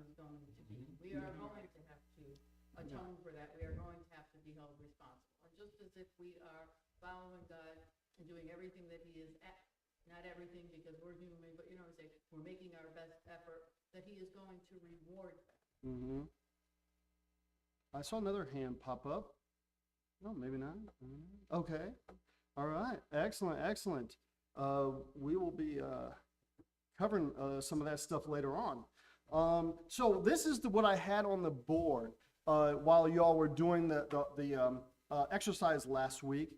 is going to be. We are going to have to atone for that. We are going to have to be held responsible. And just as if we are following God and doing everything that he is at, not everything because we're human, but we're making our best effort, that he is going to reward that. Mm-hmm. I saw another hand pop up. No, maybe not. Okay. All right. Excellent. Excellent. We will be covering some of that stuff later on. So this is what I had on the board while y'all were doing the exercise last week.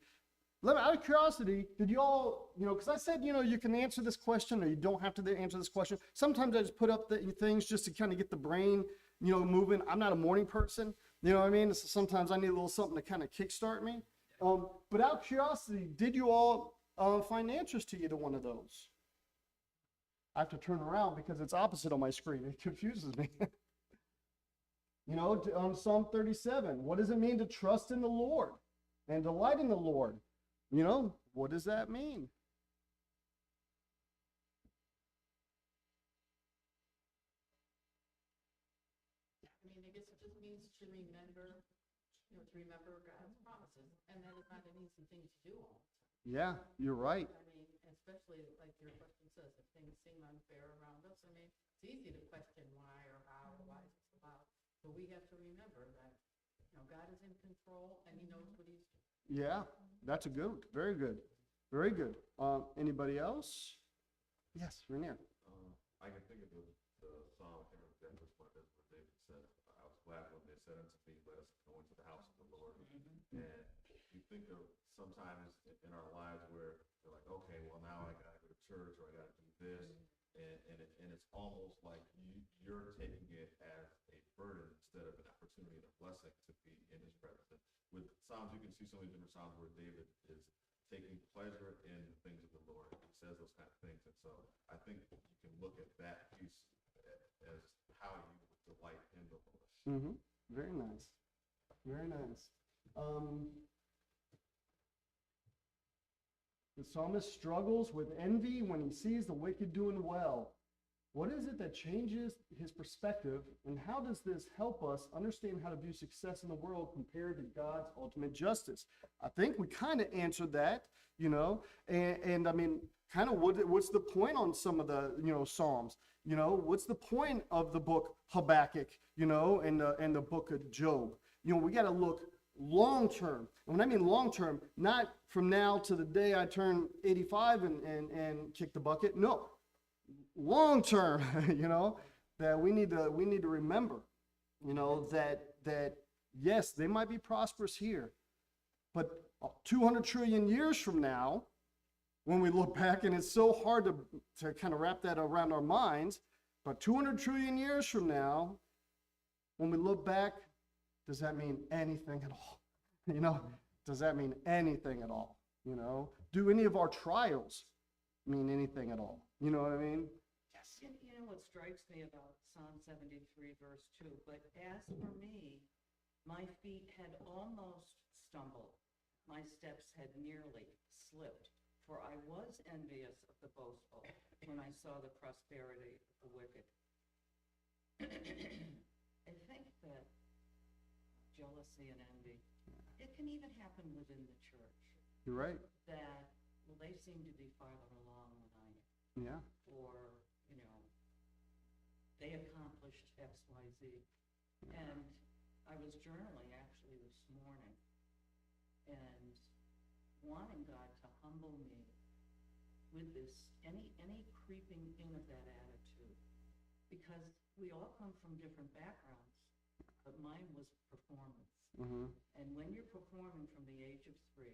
Out of curiosity, did y'all, because I said, you can answer this question or you don't have to answer this question. Sometimes I just put up the things just to kind of get the brain, moving. I'm not a morning person, you know what I mean? So sometimes I need a little something to kind of kickstart me. But out of curiosity, did you all find answers to either one of those? I have to turn around because it's opposite on my screen. It confuses me. On Psalm 37, what does it mean to trust in the Lord and delight in the Lord? What does that mean? I guess it just means to remember, God's promises. And that is not an easy thing to do all the time. Yeah, you're right. Especially like your question says, if things seem unfair around us, it's easy to question why or how or why is this about. But we have to remember that, God is in control and he knows what he's doing. Yeah, that's a good, very good, very good. Anybody else? Yes, Rainier. I can think of the psalm, I can't remember exactly which one it is, where David said, I was glad when they said unto me, let us go into the house of the Lord. Mm-hmm. And you think of sometimes in our lives where you're like, okay, well now I gotta go to church or I gotta do this. And it's almost like you're taking it as a burden instead of an opportunity and a blessing to be in his presence. And with Psalms, you can see so many different Psalms where David is taking pleasure in the things of the Lord. He says those kind of things. And so I think you can look at that piece as how you delight in the Lord. Mm-hmm. Very nice. Very nice. The psalmist struggles with envy when he sees the wicked doing well. What is it that changes his perspective, and how does this help us understand how to view success in the world compared to God's ultimate justice? I think we kind of answered that, and I mean, kind of what's the point on some of the, Psalms? What's the point of the book Habakkuk, and the book of Job? We got to look long term. And when I mean long term, not from now to the day I turn 85 and kick the bucket. No. Long term, that we need to remember, that yes, they might be prosperous here, but 200 trillion years from now, when we look back, and it's so hard to kind of wrap that around our minds, but 200 trillion years from now, when we look back, does that mean anything at all? Does that mean anything at all? Do any of our trials mean anything at all? You know what I mean? Yes. What strikes me about Psalm 73, verse 2, but as for me, my feet had almost stumbled. My steps had nearly slipped, for I was envious of the boastful when I saw the prosperity of the wicked. I think that jealousy and envy, it can even happen within the church. You're right. That, well, they seem to be farther along than I am. Yeah. Or, they accomplished X, Y, Z. And I was journaling actually this morning and wanting God to humble me with this, any creeping in of that attitude. Because we all come from different backgrounds, but mine was performance. Mm-hmm. And when you're performing from the age of 3,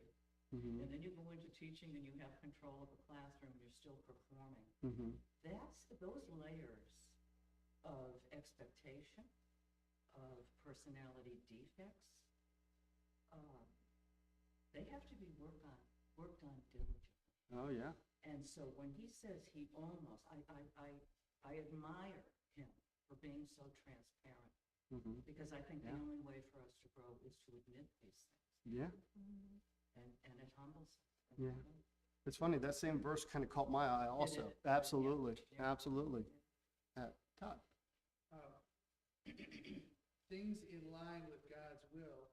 mm-hmm. and then you go into teaching and you have control of the classroom, you're still performing. Mm-hmm. Those layers of expectation, of personality defects, they have to be worked on diligently. Oh yeah. And so when he says he almost, I admire him for being so transparent, mm-hmm. because I think the only way for us to grow is to admit these things. Yeah. And it humbles us. Yeah. It's funny, that same verse kind of caught my eye also. Absolutely. Yeah. Absolutely. Todd. things in line with God's will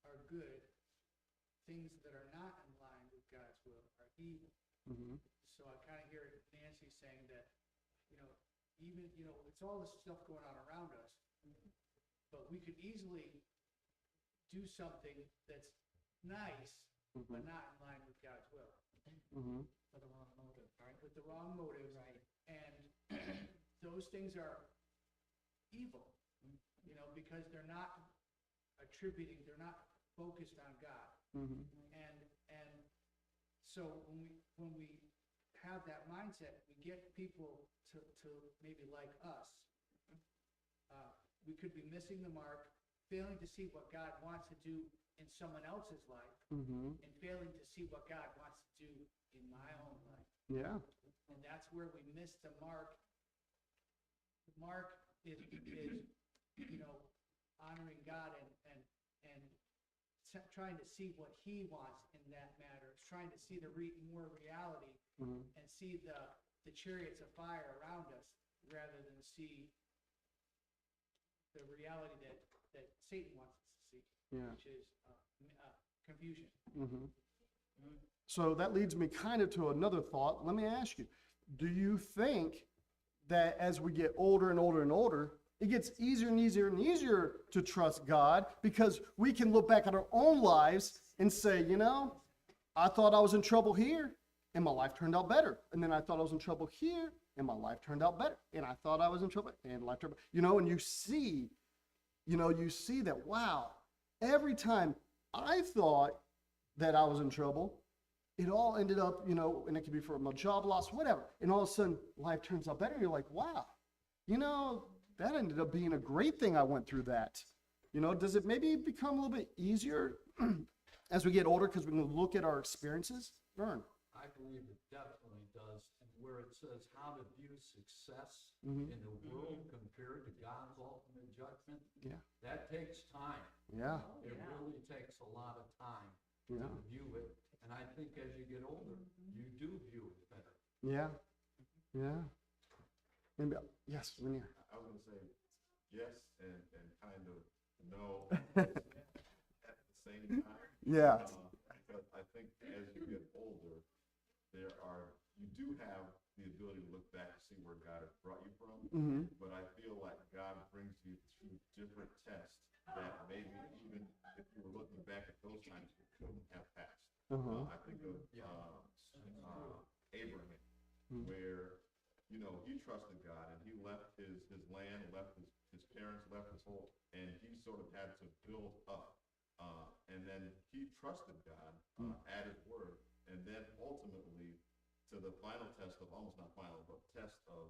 are good. Things that are not in line with God's will are evil. Mm-hmm. So I kind of hear Nancy saying that, even, it's all this stuff going on around us, but we could easily do something that's nice, but not in line with God's will, Mm-hmm. For the wrong motive, right? with the wrong motives. Right. And those things are evil, because they're not they're not focused on God. Mm-hmm. And so when we have that mindset, we get people to maybe like us. We could be missing the mark, failing to see what God wants to do in someone else's life, Mm-hmm. and failing to see what God wants to do in my own life. Yeah. And that's where we miss the mark. The mark is honoring God and trying to see what He wants in that matter. It's trying to see the more reality Mm-hmm. and see the chariots of fire around us, rather than see the reality that Satan wants us to see, Yeah. which is confusion. Mm-hmm. So that leads me kind of to another thought. Let me ask you, do you think that as we get older and older and older, it gets easier and easier and easier to trust God, because we can look back at our own lives and say, I thought I was in trouble here and my life turned out better. And then I thought I was in trouble here and my life turned out better. And I thought I was in trouble and life turned out, and you see that, wow, every time I thought that I was in trouble, it all ended up, and it could be from a job loss, whatever. And all of a sudden life turns out better. And you're like, wow, that ended up being a great thing I went through that. Does it maybe become a little bit easier as we get older because we can look at our experiences? Vern. I believe it definitely does. And where it says how to view success Mhm. in the world compared to God's ultimate judgment, Yeah. that takes time. Yeah. It Yeah. really takes a lot of time Yeah. to view it. And I think as you get older, you do view it better. Yeah. Yeah. Maybe, yes, Rainier. I was gonna say yes and kind of no at the same time. Yeah. But I think as you get older, you do have the ability to look back and see where God has brought you from. Mm-hmm. But I feel like God brings you through different tests that maybe even if you were looking back at those times, you couldn't have passed. Uh-huh. I think of Abraham, where he trusted God and he left his land, left his parents, left his whole, and he sort of had to build up. And then he trusted God at his word, and then ultimately to the final test of, almost not final, but test of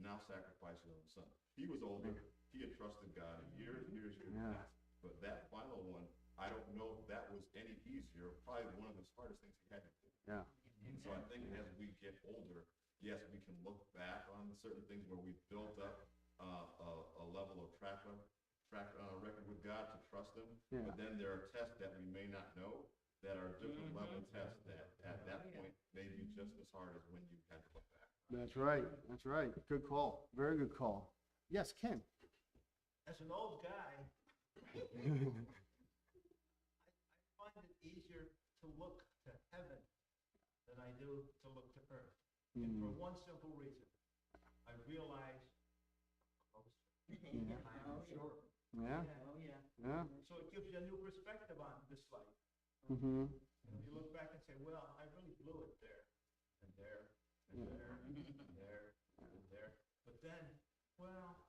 now sacrificing his son. He was older, he had trusted God years Yeah. past, but that final one, I don't know if that was any easier, probably one of the hardest things he had to do. Yeah. And so I think as we get older, yes, we can look back on certain things where we built up a level of record with God to trust Him. Yeah. But then there are tests that we may not know that are different level tests that at that point may be just as hard as when you had to look back. That's right. That's right. Good call. Very good call. Yes, Ken. As an old guy, I find it easier to look to heaven than I do to look to earth. And for one simple reason, I realize Yeah. I'm sure. Yeah. Oh, yeah. Yeah. so it gives you a new perspective on this life. Mm-hmm. You look back and say, well, I really blew it there, and there, and there, and there, and there. But then, well,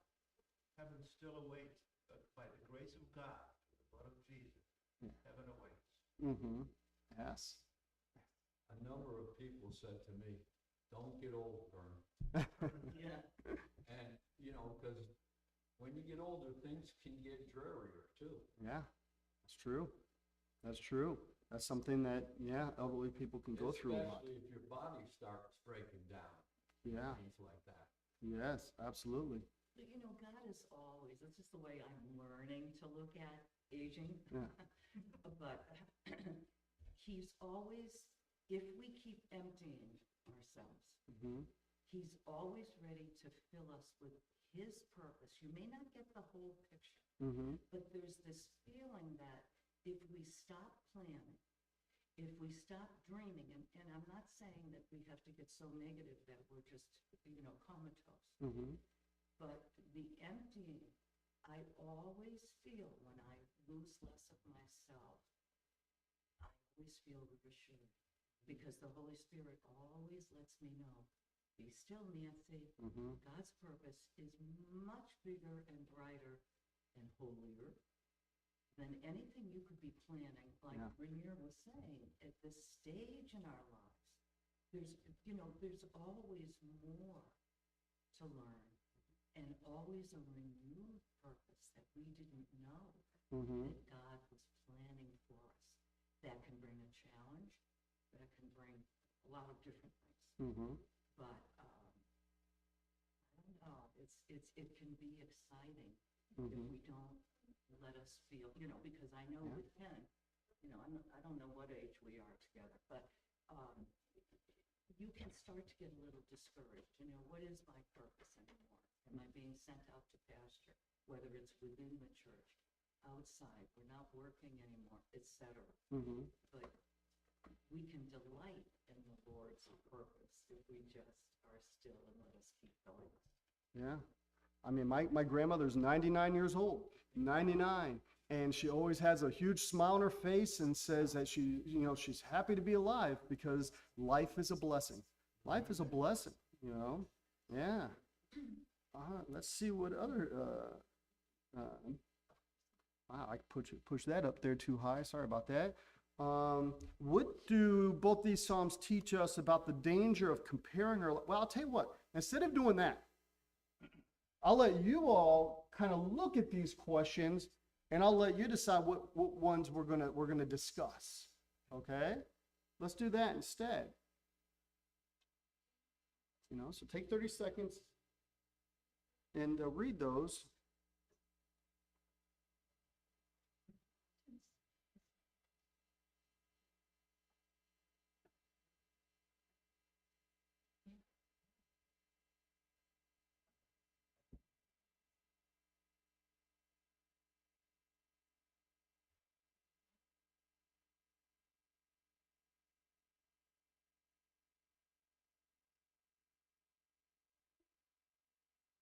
heaven still awaits. By the grace of God, the blood of Jesus, heaven awaits. Mm-hmm. Yes. A number of people said to me, don't get old, Vern. Yeah. And, because when you get older, things can get drearier too. Yeah. That's true. That's true. That's something that, elderly people can go through a lot. Especially if your body starts breaking down. Yeah. Things like that. Yes, absolutely. But God is always, it's just the way I'm learning to look at aging. Yeah. But He's always, if we keep emptying ourselves, Mm-hmm. He's always ready to fill us with his purpose. You may not get the whole picture, Mm-hmm. but there's this feeling that if we stop planning, if we stop dreaming, and I'm not saying that we have to get so negative that we're just, comatose, Mm-hmm. but the emptying, I always feel when I lose less of myself, I always feel reassured, because the Holy Spirit always lets me know, be still, Nancy, Mm-hmm. God's purpose is much bigger and brighter and holier than anything you could be planning. Like Yeah. Rainier was saying, at this stage in our lives, there's always more to learn, and always a renewed purpose that we didn't know Mm-hmm. that God was planning for us. That can bring a challenge, that can bring a lot of different things. Mm-hmm. But I don't know, it can be exciting if Mm-hmm. we don't let us feel, because I know Yeah. with Ken, I don't know what age we are together, but you can start to get a little discouraged. What is my purpose anymore? Am I being sent out to pasture, whether it's within the church, outside, we're not working anymore, etc. Mm-hmm. But we can delight in the Lord's purpose if we just are still and let us keep going. Yeah. I mean, my grandmother's 99 years old, 99, and she always has a huge smile on her face and says that she's happy to be alive because life is a blessing. Life is a blessing, Yeah. Let's see what other, wow, I push that up there too high. Sorry about that. What do both these Psalms teach us about the danger of comparing our, well, I'll tell you what, instead of doing that, I'll let you all kind of look at these questions, and I'll let you decide what ones we're gonna discuss. Okay? Let's do that instead. So take 30 seconds and read those.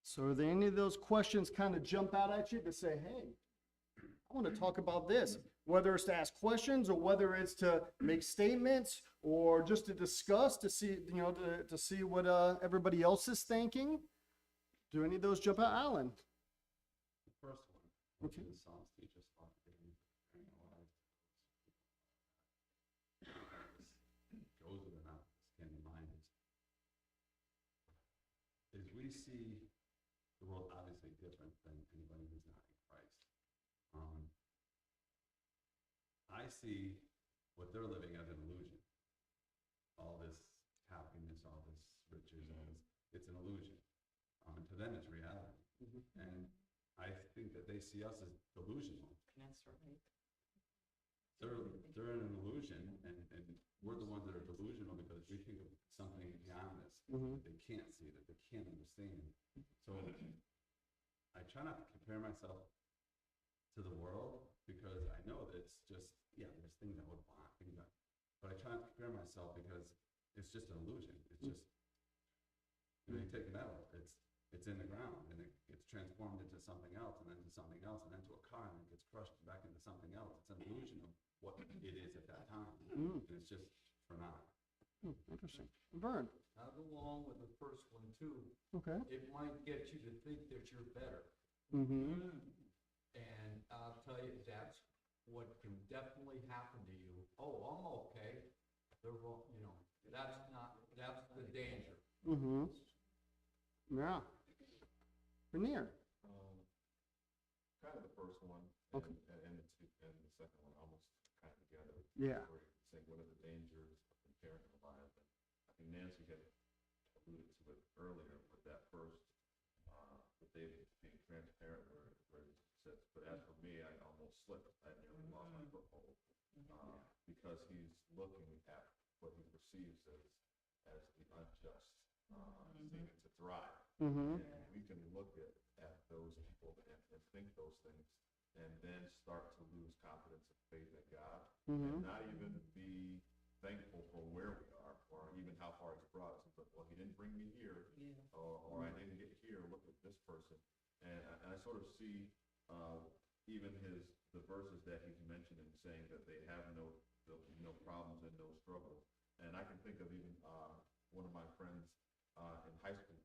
So are there any of those questions kind of jump out at you to say, hey, I want to talk about this, whether it's to ask questions or whether it's to make statements or just to discuss to see, to see what everybody else is thinking? Do any of those jump out, Alan? The first one, what Okay. do the Psalms teach us about giving preparing our lives goes with enough, this came to mind is we see the world obviously different than anybody who's not in Christ. I see what they're living as an illusion. All this happiness, all this riches, it's an illusion. To them, it's reality. Mhm. And I think that they see us as delusional. That's right. They're in an illusion, and we're the ones that are delusional because we think of something beyond this Mhm. that they can't see, that they can't understand. So I try not to compare myself to the world because I know that it's just, there's things I would want, but I try not to compare myself because it's just an illusion. It's just, you take a metal, it's in the ground, and it gets transformed into something else, and then to something else, and then to a car, and it gets crushed back into something else. It's an illusion of what it is at that time, and it's just for now. Interesting. Vern. I'll go along with the first one too. Okay. It might get you to think that you're better. Mm-hmm. And I'll tell you, that's what can definitely happen to you. Oh, I'm okay. They're wrong, that's the danger. Mm-hmm. Yeah. Veneer. Kind of the first one, Okay. and the second one almost kind of together. Yeah. Where you say, what are the dangers of comparing our lives? And I think Nancy had alluded to it earlier with that first, with David being transparent where he says, but as for me, I almost slipped. I nearly lost my foothold. Because he's looking at what he perceives as the unjust, seeming to thrive. Mm-hmm. And we can look at those people and think those things, and then start to lose confidence and faith in God, and not even be thankful for where we are, or even how far He's brought us. It's like, well, He didn't bring me here, or I didn't get here. Look at this person, and I sort of see even the verses that He's mentioning, saying that they have no problems and no struggles. And I can think of even one of my friends in high school.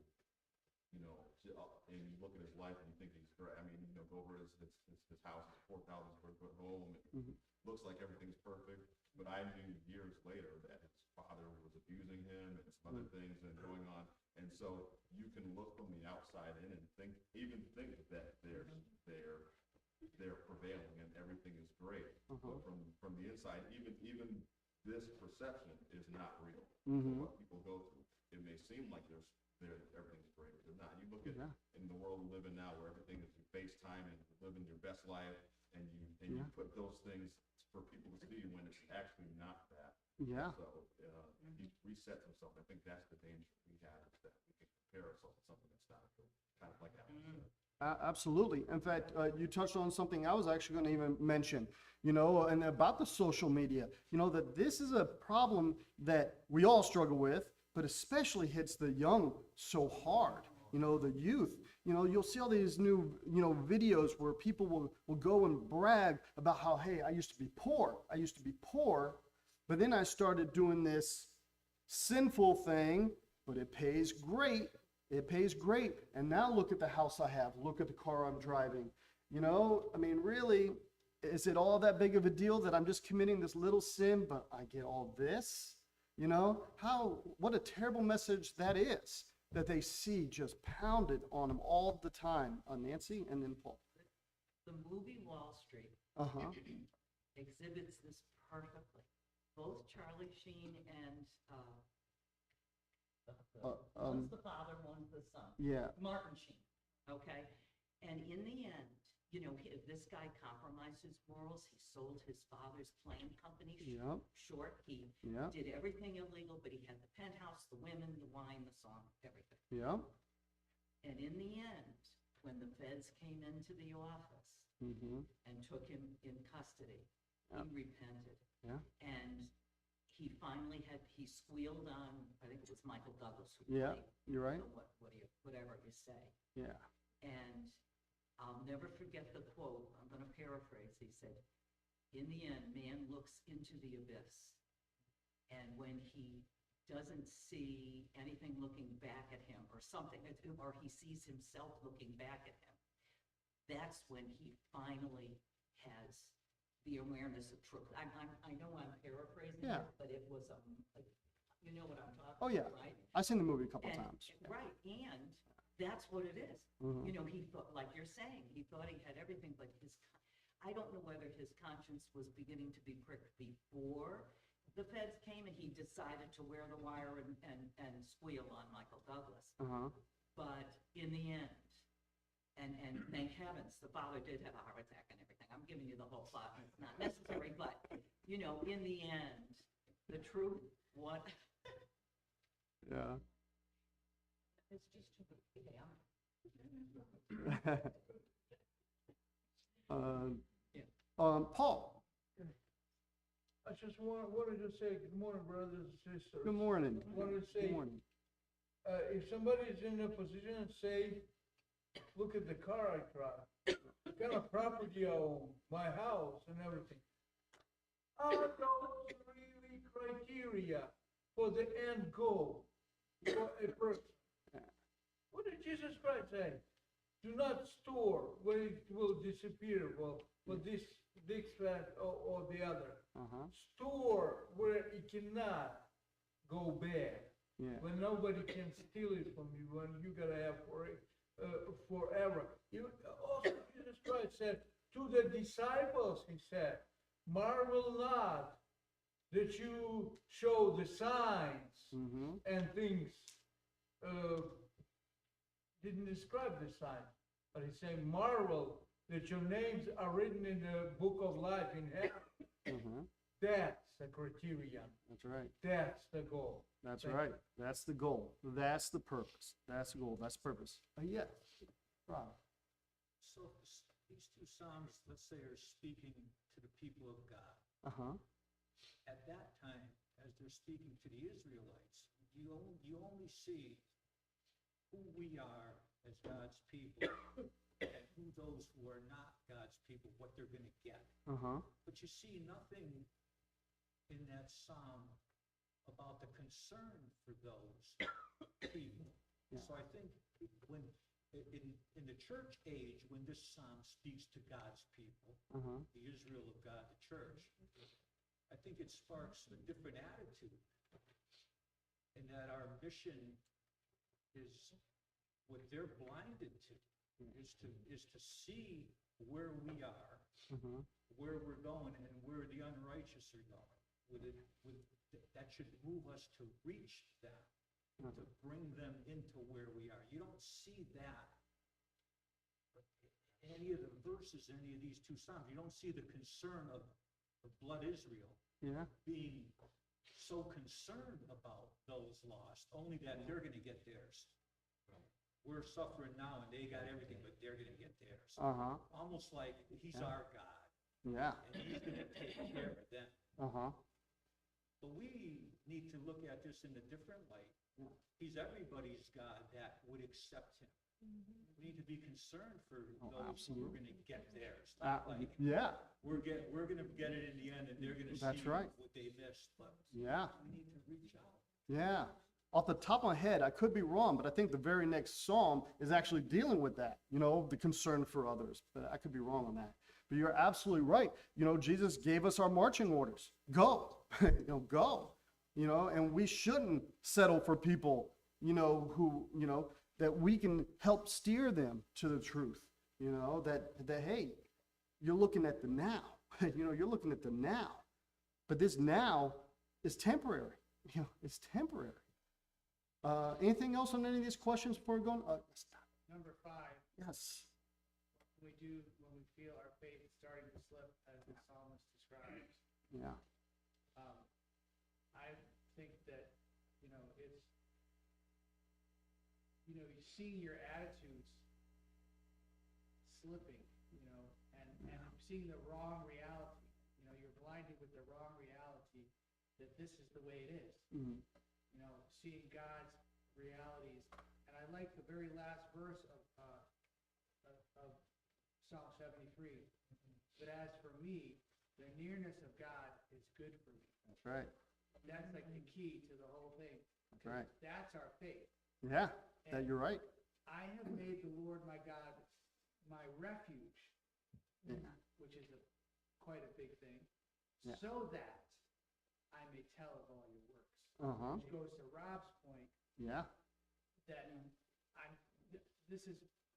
And you look at his life and you think he's great. I mean, go over his house, his 4,000 square foot home. It looks like everything's perfect. But I knew years later that his father was abusing him and some other things and going on. And so you can look from the outside in and think that they're prevailing and everything is great. But from the inside, even this perception is not real. What people go through, it may seem like everything's great, but they're not. You look at in the world we live in now, where everything is FaceTime and living your best life, and you put those things for people to see when it's actually not that. Yeah. So he resets himself. I think that's the danger we have, is that we can compare ourselves to something that's not true. Kind of like Alan said. Absolutely. In fact, you touched on something I was actually going to even mention, and about the social media, that this is a problem that we all struggle with, but especially hits the young so hard, the youth. You'll see all these new, videos where people will go and brag about how, hey, I used to be poor, but then I started doing this sinful thing, but it pays great. It pays great. And now look at the house I have. Look at the car I'm driving. Really, is it all that big of a deal that I'm just committing this little sin, but I get all this? What a terrible message that is, that they see just pounded on them all the time. Nancy and then Paul. The movie Wall Street exhibits this perfectly. Both Charlie Sheen and one's the father, one's the son. Yeah. Martin Sheen. Okay. And in the end, this guy compromised his morals. He sold his father's plane company short. He did everything illegal, but he had the penthouse, the women, the wine, the song, everything. Yeah. And in the end, when the feds came into the office and took him in custody, he repented. Yeah. And he finally he squealed on, I think it was Michael Douglas who Yeah, played, you're right. whatever you say. Yeah. And I'll never forget the quote. I'm going to paraphrase. He said, in the end, man looks into the abyss. And when he doesn't see anything looking back at him or something, or he sees himself looking back at him, that's when he finally has the awareness of truth. I know I'm paraphrasing it, but it was you know what I'm talking Oh, yeah. about, right? I've seen the movie a couple times. Right, and that's what it is. He thought, like you're saying, he thought he had everything, but I don't know whether his conscience was beginning to be pricked before the feds came and he decided to wear the wire and squeal on Michael Douglas. But in the end, and thank heavens, the father did have a heart attack and everything. I'm giving you the whole plot, and it's not necessary, but, in the end, the truth, what? Yeah. It's just too big. Paul. I just wanted to say good morning, brothers and sisters. Good morning. Wanted to say, Good morning. if somebody's in a position and say, look at the car I drive, what kind of property I own, my house and everything. Are those really criteria for the end goal for a person? What did Jesus Christ say? Do not store where it will disappear, for this fact or the other. Store where it cannot go bad. Yeah. When nobody can steal it from you, when you gotta have forever. Also, Jesus Christ said to the disciples, he said, marvel not that you show the signs and things. Didn't describe the signs, but he's saying marvel that your names are written in the book of life in heaven. That's the criterion. That's right. That's the goal. That's right. That's the goal. That's the purpose. That's the goal. That's the purpose. Yes. Rob. So these two Psalms, let's say, are speaking to the people of God. Uh-huh. At that time, as they're speaking to the Israelites, you only see who we are as God's people and who those who are not God's people, what they're going to get. Uh-huh. But you see nothing in that psalm about the concern for those people. Yeah. So I think when in the church age, when this psalm speaks to God's people, Uh-huh. the Israel of God, the church, I think it sparks a different attitude. And that our mission is what they're blinded to, is to see where we are, Uh-huh. where we're going, and where the unrighteous are going. That should move us to reach them, to bring them into where we are. You don't see that in any of the verses, in any of these two Psalms. You don't see the concern of blood Israel Yeah. being so concerned about those lost, only that they're going to get theirs. We're suffering now and they got everything, but they're going to get theirs. Uh-huh. Almost like he's Yeah. our God Yeah. and he's going to take care of them. Uh-huh. But we need to look at this in a different light. Yeah. He's everybody's God that would accept him. We need to be concerned for Oh, those who are absolutely. going to get theirs. Not like Yeah. we're going to get it in the end and they're going to That's see right. what they missed. But Yeah. we need to reach out. Yeah. Off the top of my head, I could be wrong, but I think the very next psalm is actually dealing with that, the concern for others. But I could be wrong on that. But you're absolutely right. Jesus gave us our marching orders. Go. Go. And we shouldn't settle for people, who, that we can help steer them to the truth. That hey, you're looking at the now. You're looking at the now. But this now is temporary. It's temporary. Anything else on any of these questions before we're going? Number 5, Yes. when we feel our faith starting to slip, as the psalmist describes. Yeah. I think that, it's, you see your attitudes slipping, and seeing the wrong reality. You're blinded with the wrong reality that this is the way it is. Mhm. Seeing God's realities. And I like the very last verse of Psalm 73. But as for me, the nearness of God is good for me. That's right. That's like the key to the whole thing. That's right. That's our faith. Yeah. That you're right. I have made the Lord my God my refuge, Yeah. which is quite a big thing, Yeah. so that I may tell of all your works. Uh-huh. Which goes to Rob's point Yeah. that this is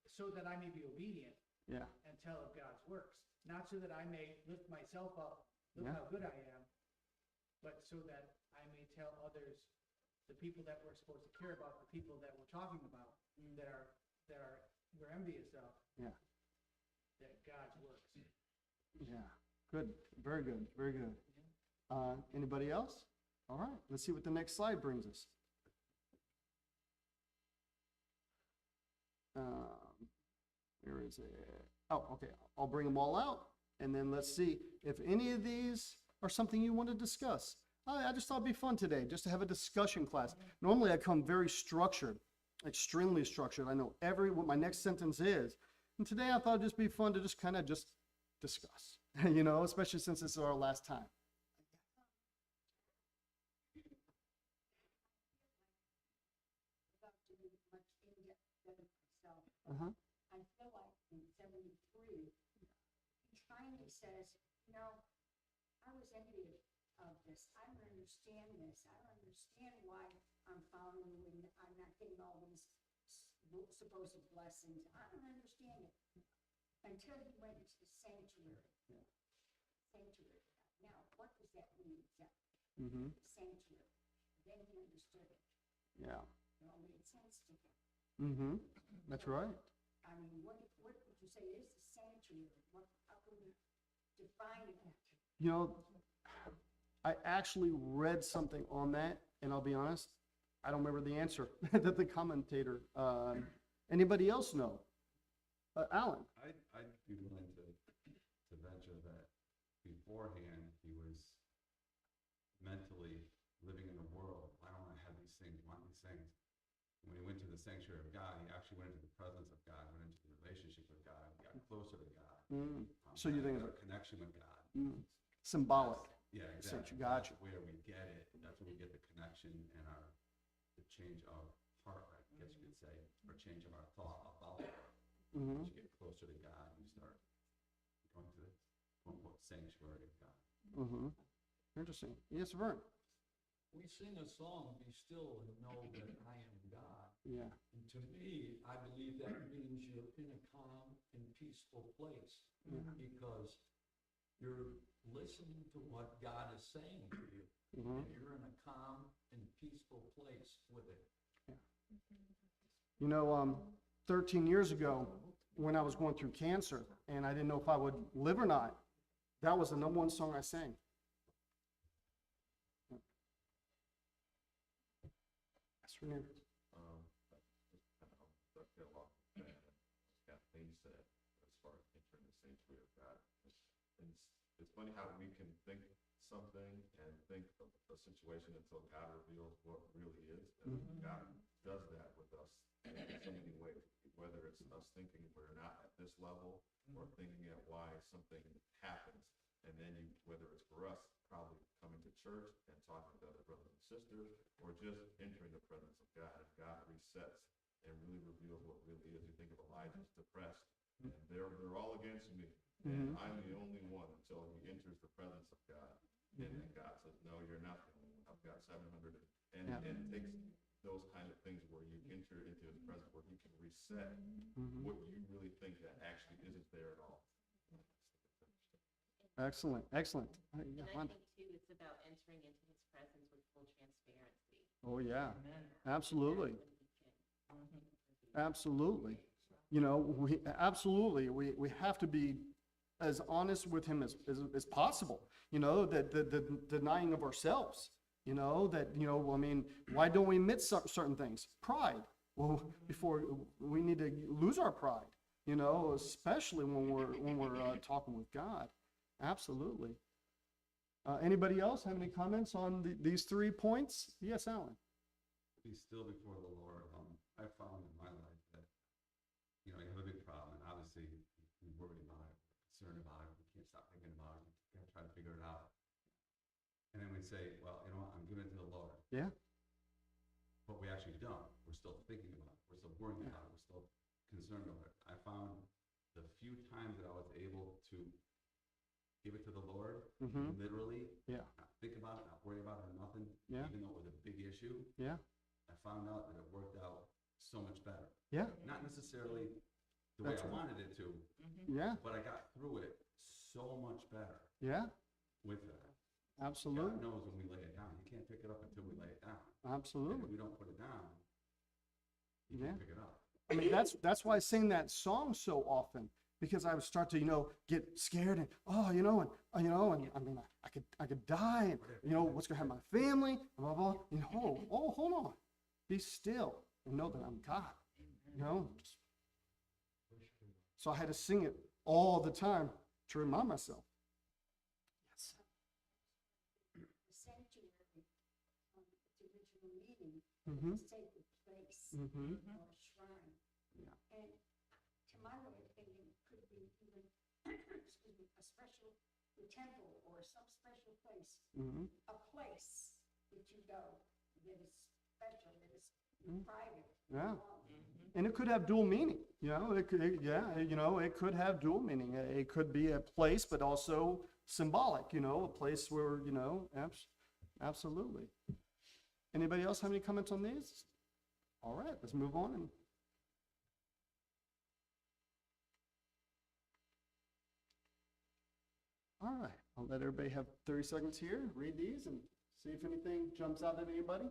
so that I may be obedient Yeah. and tell of God's works, not so that I may lift myself up, look Yeah. how good I am, but so that I may tell others, the people that we're supposed to care about, the people that we're talking about, that we're envious of, Yeah. that God's works. Yeah. Good. Very good. Very good. Anybody else? All right. Let's see what the next slide brings us. Where is it? Oh, okay. I'll bring them all out, and then let's see if any of these are something you want to discuss. I just thought it'd be fun today, just to have a discussion class. Normally, I come very structured, extremely structured. I know what my next sentence is, and today I thought it'd just be fun to just kind of just discuss, especially since this is our last time. Without doing much in-depth study myself, Uh-huh. I feel like in 73, he finally says, I was envious of this. I don't understand this. I don't understand why I'm following you and I'm not getting all these supposed blessings. I don't understand it. Until he went into the sanctuary. Yeah. Sanctuary. Now, what does that mean exactly? Mm-hmm. Sanctuary. Then he understood it. Yeah. It all made sense to him. Mm-hmm. That's right. I mean, what would you say is the sanctuary? How can we define it? I actually read something on that, and I'll be honest, I don't remember the answer that the commentator. Anybody else know? Alan? I I'd be willing to venture that beforehand, he was mentally living in the world. I don't want to have these things, want these things. When he went to the sanctuary of God, he actually went into the presence of God, went into the relationship with God, got closer to God. So you think got of a connection with God. symbolic. Yeah, Sense, exactly. gotcha. That's where we get it. That's where we get the connection and the change of heart, I guess you could say, or change of our thought about it. Mm-hmm. As you get closer to God, you start going to the quote-unquote sanctuary of God. Mm-hmm. Interesting. Yes, Vern. We sing a song, "Be still and know that I am God." Yeah. And to me, I believe that means you're in a calm and peaceful place because you're listening to what God is saying to you. Mm-hmm. And you're in a calm and peaceful place with it. You know, 13 years ago, when I was going through cancer and I didn't know if I would live or not, that was the number one song I sang. That's for you. Dovetail off of that, as Kathleen said, as far as entering the sanctuary of God. It's funny how we can think something and think of a situation until God reveals what really is. And God does that with us in so many ways, whether it's us thinking we're not at this level or thinking at why something happens. And then whether it's for us, probably coming to church and talking with other brothers and sisters, or just entering the presence of God, and God resets and really reveals what really is. You think of Elijah's depressed, and they're all against me, and I'm the only one until he enters the presence of God. And then God says, no, you're not the only one. I've got 700. And it takes those kind of things where you enter into his presence, where he can reset what you really think that actually isn't there at all. Excellent, excellent. And I think too, it's about entering into his presence with full transparency. Oh, yeah, Amen. absolutely, When he can absolutely. You know, we have to be as honest with him as possible, you know, that the denying of ourselves, you know, that, you know, I mean, why don't we admit certain things? Pride. Well, before we need to lose our pride, you know, especially when we're talking with God. Absolutely. Anybody else have any comments on these 3 points? Yes, Alan. Be still before the Lord. I found in my life that, you know, you have a big problem, and obviously we worry about it, we're concerned about it, we can't stop thinking about it, we gotta try to figure it out. And then we say, well, you know what, I'm giving it to the Lord. Yeah. But we actually don't. We're still thinking about it. We're still worrying about it. We're still concerned about it. I found the few times that I was able to give it to the Lord, literally, Yeah. not think about it, not worry about it or nothing, Yeah. even though it was a big issue, Yeah. I found out that it worked out so much better. Yeah. Not necessarily the way That's I right. wanted it to, Yeah. but I got through it so much better Yeah. with that. Absolutely. God knows when we lay it down. You can't pick it up until we lay it down. And if Absolutely. we don't put it down, you Yeah. can't pick it up. I mean, that's why I sing that song so often, because I would start to, you know, get scared and, oh, you know, and I mean, I could die, and, you know, what's gonna happen to my family, blah, blah, blah. You know, oh, hold on. Be still and know that I'm God, you know. So I had to sing it all the time to remind myself. Yes. The sanctuary, its original meaning, Mm-hmm. is sacred place Mm-hmm. or shrine. Yeah. And to my way of thinking, it could be even, excuse me, a special temple or some special place, Mm-hmm. a place that you go that is special, that is private. Yeah. alone. And it could have dual meaning, you know, you know, it could have dual meaning. It could be a place, but also symbolic, you know, a place where, you know, absolutely. Anybody else have any comments on these? All right, let's move on. All right, I'll let everybody have 30 seconds here, read these and see if anything jumps out at anybody.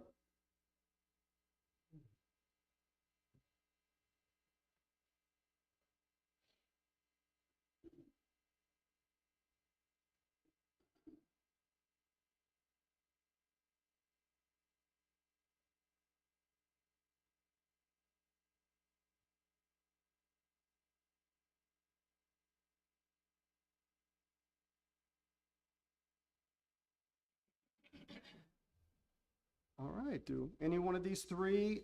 All right, do any one of these three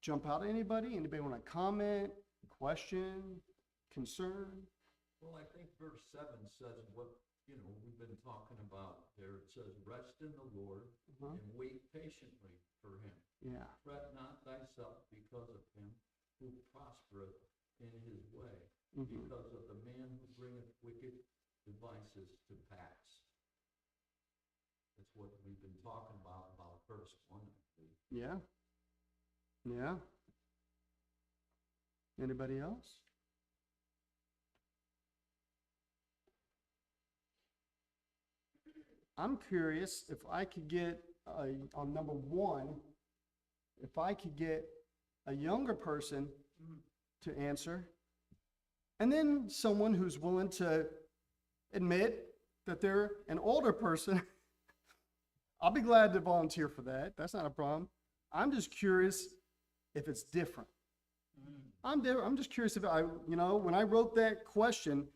jump out at anybody? Anybody want to comment, question, concern? Well, I think verse 7 says what, we've been talking about there. It says, rest in the Lord Uh-huh. and wait patiently for him. Yeah. Fret not thyself because of him who prospereth in his way, Mhm. because of the man who bringeth wicked devices to pass. That's what we've been talking about verse 1, I believe. Yeah. Yeah. Anybody else? I'm curious if I could get on number 1, if I could get a younger person to answer, and then someone who's willing to admit that they're an older person. I'll be glad to volunteer for that. That's not a problem. I'm just curious if it's different. I'm just curious if when I wrote that question,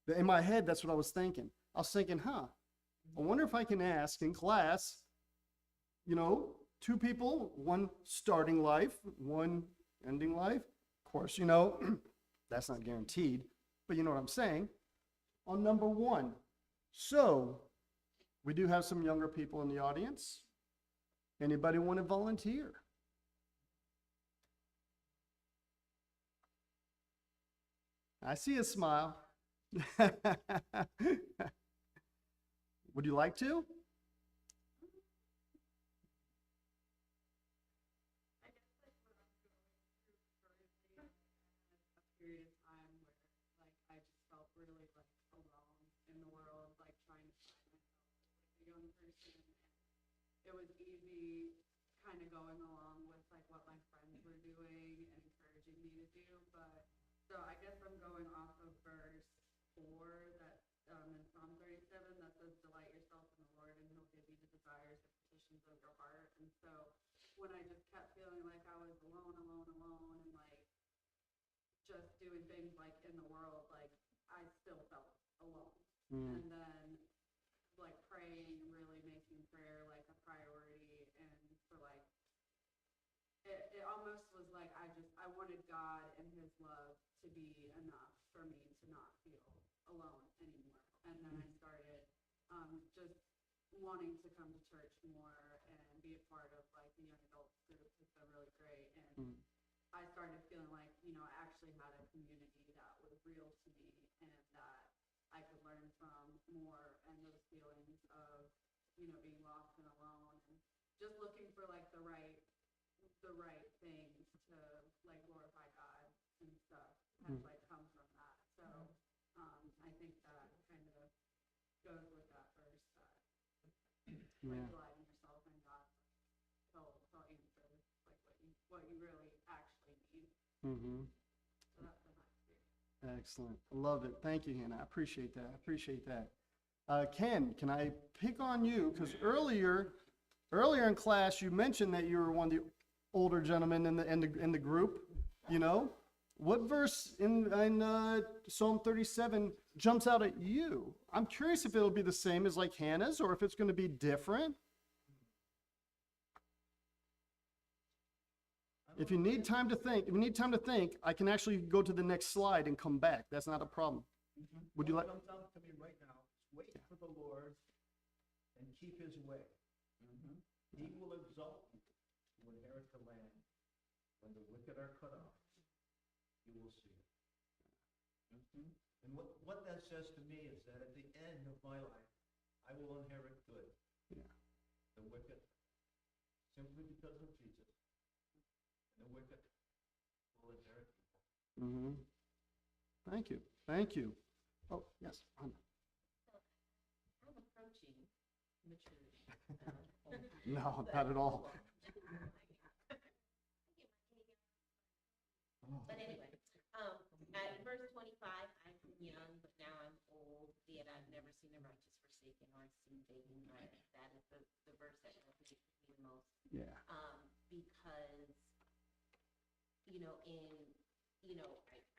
in my head, that's what I was thinking. I was thinking, I wonder if I can ask in class, 2 people, one starting life, one ending life. Of course, that's not guaranteed, but you know what I'm saying. On number 1. So, we do have some younger people in the audience. Anybody want to volunteer? I see a smile. Would you like to? Period of time where I just felt really alone in the world, trying to find myself as a young person. And it was easy kind of going along with what my friends were doing and encouraging me to do. But so I guess I'm going off of verse 4 that in Psalm 37 that says, delight yourself in the Lord and he'll give you the desires and petitions of your heart. And so when I just kept feeling like I was alone and just doing things in the world, I still felt alone. And then praying, really making prayer a priority, and for it almost was I wanted God and his love to be enough for me to not feel alone anymore. And then I started just wanting to come to church more and be a part of the young adults group. It's been really great. And I started feeling I actually had a community that was real to me and that I could learn from more, and those feelings of, being lost and alone and just looking for the right things to glorify God and stuff has come from that. So I think that kind of goes with that verse that delighting yourself in God, he'll answer what you really actually need. So that's been my experience. Excellent. I love it. Thank you, Hannah. I appreciate that. Ken, can I pick on you? Because earlier in class, you mentioned that you were one of the older gentlemen in the group. What verse in Psalm 37 jumps out at you? I'm curious if it'll be the same as Hannah's, or if it's going to be different. If you need time to think, I can actually go to the next slide and come back. That's not a problem. Would you like? What comes out to me right now is wait for the Lord and keep his way. He will exalt you to inherit the land. When the wicked are cut off, you will see it. And what that says to me is that at the end of my life, I will inherit good. Yeah. The wicked, simply because of Jesus. The wicked will inherit evil. Thank you. Oh, yes. I'm approaching maturity. No, not at all. But anyway, at verse 25, I'm young, but now I'm old. Yet I've never seen the righteous forsaken or seen begging bread. That is the verse that resonates with me the most. Yeah. Because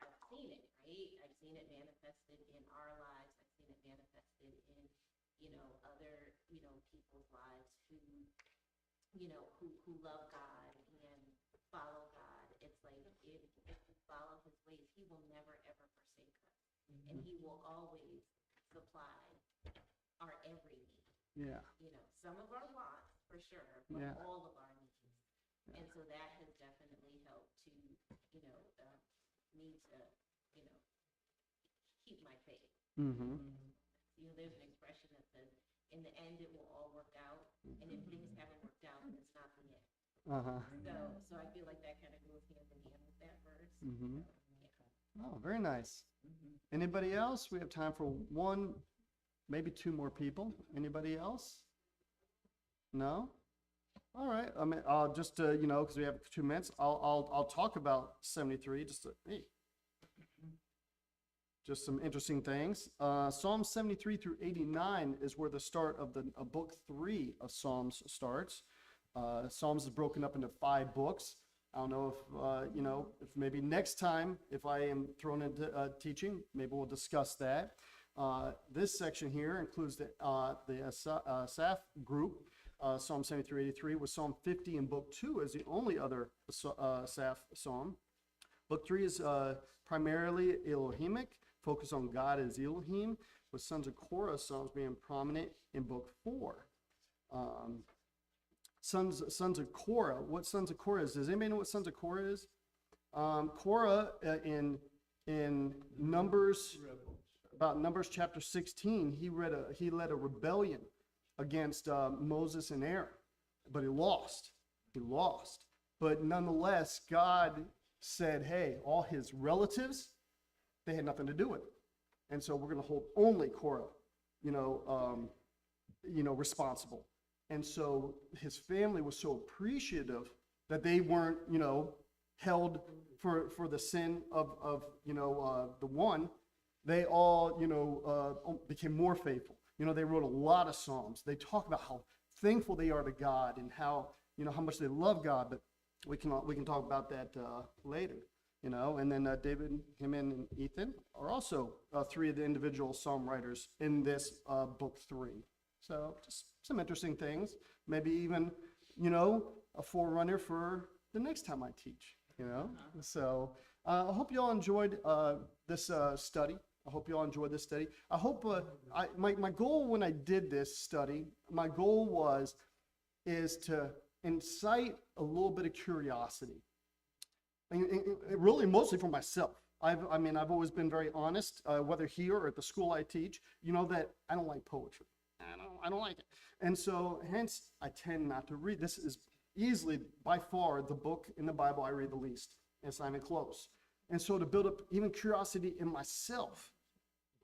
I've seen it, right? I've seen it manifested in our lives. I've seen it manifested in, other, people's lives who, who love God and follow God. It's like, if we follow his ways, he will never, ever forsake us. And he will always supply our every need. Yeah. Some of our wants, for sure, but Yeah. all of our needs. And so that has definitely helped to, me to, keep my faith. Mm-hmm. There's an expression that says, in the end, it will all work out. And if things haven't worked out, then it's not the end. Uh-huh. So I feel like that kind of goes hand in hand with that verse. Mm-hmm. So, Oh, very nice. Anybody else? We have time for one, maybe two more people. Anybody else? No? All right. I mean, just because we have 2 minutes, I'll talk about 73. Just some interesting things. Psalm 73 through 89 is where the start of the book 3 of Psalms starts. Psalms is broken up into 5 books. I don't know if maybe next time, if I am thrown into teaching, maybe we'll discuss that. This section here includes the Asaph group, Psalm 73, 83, with Psalm 50 in book 2 as the only other Asaph psalm. Book 3 is primarily Elohimic, focus on God as Elohim, with Sons of Korah psalms being prominent in book 4. Sons of Korah. What Sons of Korah is? Does anybody know what Sons of Korah is? Korah in Numbers, about Numbers chapter 16, he led a rebellion against Moses and Aaron, but he lost. But nonetheless, God said, hey, all his relatives, they had nothing to do with it. And so we're going to hold only Korah, responsible. And so his family was so appreciative that they weren't, held for the sin of the one. They all, became more faithful. They wrote a lot of Psalms. They talk about how thankful they are to God and how much they love God. But we can talk about that later. And then David, him, and Ethan are also 3 of the individual psalm writers in this book 3. So just some interesting things. Maybe even, a forerunner for the next time I teach, So I hope you all enjoyed this study. I hope my goal when I did this study, my goal is to incite a little bit of curiosity. And really mostly for myself. I've always been very honest, whether here or at the school I teach, that I don't like poetry. I don't like it. And so hence I tend not to read. This is easily by far the book in the Bible I read the least, and Simon Close. And so to build up even curiosity in myself,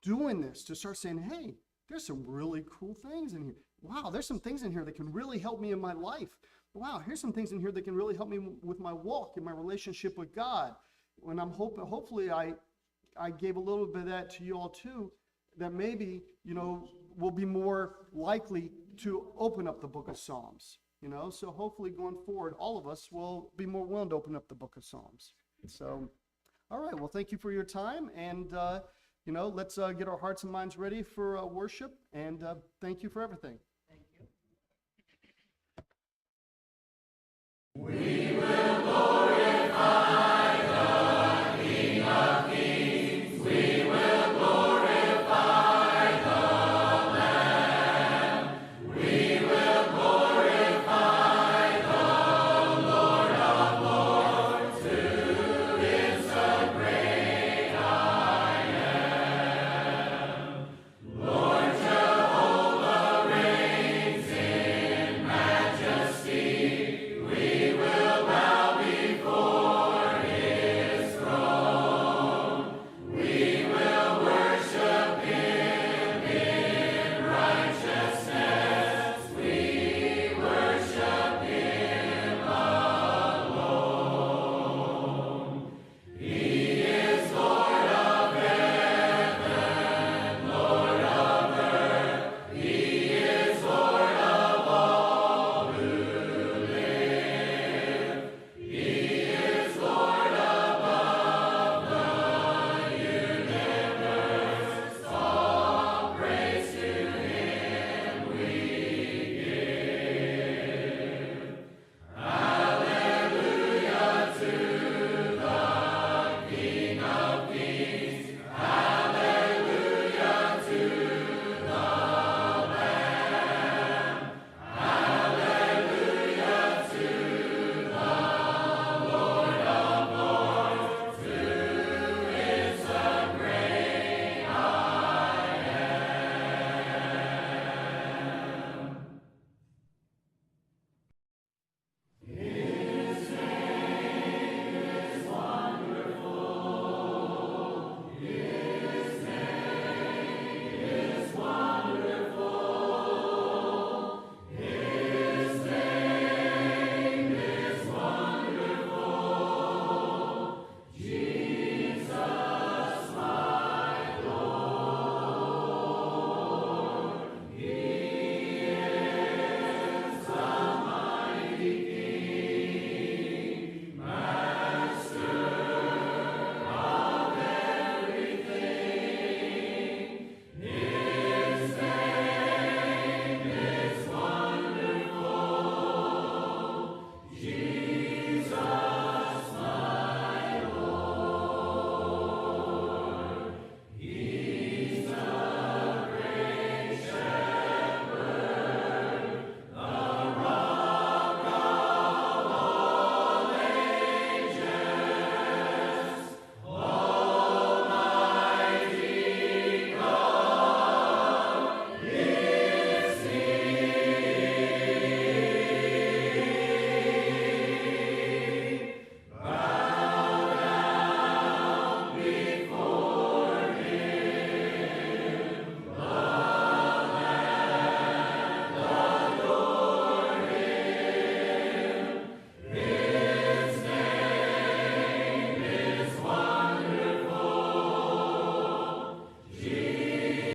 doing this, to start saying, hey, there's some really cool things in here. Wow, there's some things in here that can really help me in my life. Wow, here's some things in here that can really help me with my walk and my relationship with God. When I'm hopefully I gave a little bit of that to you all too, that maybe, we'll be more likely to open up the book of Psalms, So hopefully going forward, all of us will be more willing to open up the book of Psalms. So, all right, well, thank you for your time. And, let's get our hearts and minds ready for worship. And thank you for everything. Thank you.